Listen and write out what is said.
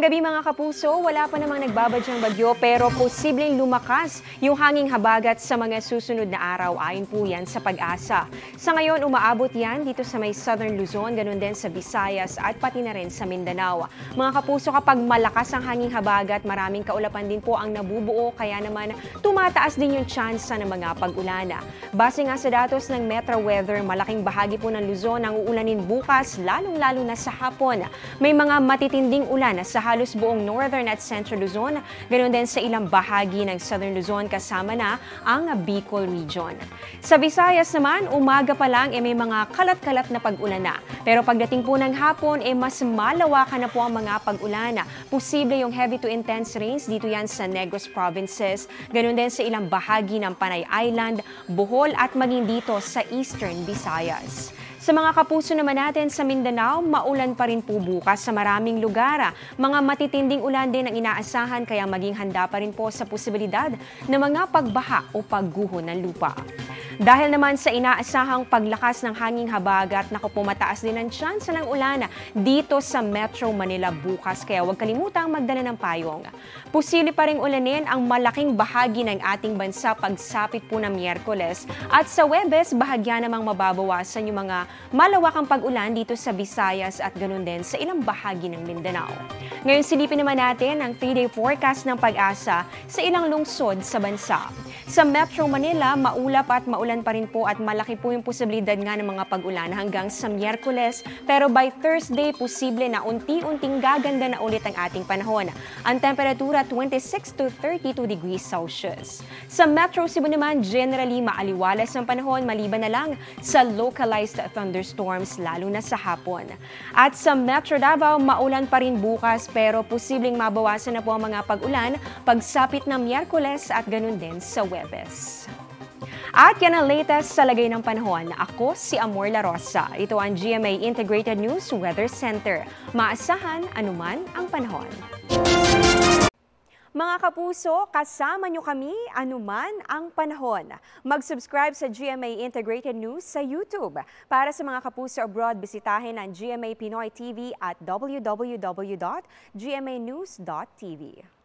Magandang gabi mga kapuso, wala pa namang nagbabadyang bagyo pero posibleng lumakas yung hanging habagat sa mga susunod na araw ayon po yan sa Pag-asa. Sa ngayon umaabot yan dito sa may Southern Luzon, ganun din sa Visayas at pati na rin sa Mindanao. Mga kapuso, kapag malakas ang hanging habagat, maraming kaulapan din po ang nabubuo kaya naman tumataas din yung tsansa ng mga pag-ulana. Base nga sa datos ng Metro Weather, malaking bahagi po ng Luzon ang uulanin bukas, lalong-lalo na sa hapon. May mga matitinding ulan sa halos buong Northern at Central Luzon, ganoon din sa ilang bahagi ng Southern Luzon kasama na ang Bicol Region. Sa Visayas naman, umaga pa lang may mga kalat-kalat na pag-ulan na. Pero pagdating po ng hapon, mas malawakan na po ang mga pag-ulan. Posible yung heavy to intense rains dito yan sa Negros Provinces, ganoon din sa ilang bahagi ng Panay Island, Bohol at maging dito sa Eastern Visayas. Sa mga kapuso naman natin sa Mindanao, maulan pa rin po bukas sa maraming lugar. Mga matitinding ulan din ang inaasahan kaya maging handa pa rin po sa posibilidad ng mga pagbaha o pagguho ng lupa. Dahil naman sa inaasahang paglakas ng hanging habagat, mataas din ang tsansa ng ulan dito sa Metro Manila bukas kaya huwag kalimutang magdala ng payong. Posible pa ring ulanin ang malaking bahagi ng ating bansa pagsapit po ng Miyerkules at sa Huwebes bahagya namang mababawasan yung mga malawakang pag-ulan dito sa Visayas at ganun din sa ilang bahagi ng Mindanao. Ngayon silipin naman natin ang 3-day forecast ng Pag-asa sa ilang lungsod sa bansa. Sa Metro Manila, maulap at maulan pa rin po at malaki po yung posibilidad nga ng mga pag-ulan hanggang sa Miyerkules. Pero by Thursday, posible na unti-unting gaganda na ulit ang ating panahon. Ang temperatura 26 to 32 degrees Celsius. Sa Metro Cebu naman, generally maaliwalas ang panahon maliban na lang sa localized thunderstorms lalo na sa hapon. At sa Metro Davao, maulan pa rin bukas pero posibleng mabawasan na po ang mga pag-ulan pagsapit ng Miyerkules at ganun din sa Huwebes. At yan ang latest sa lagay ng panahon. Ako si Amor La Rosa. Ito ang GMA Integrated News Weather Center. Maasahan anuman ang panahon. Mga kapuso, kasama nyo kami anuman ang panahon. Mag-subscribe sa GMA Integrated News sa YouTube. Para sa mga kapuso abroad, bisitahin ang GMA Pinoy TV at www.gmanews.tv.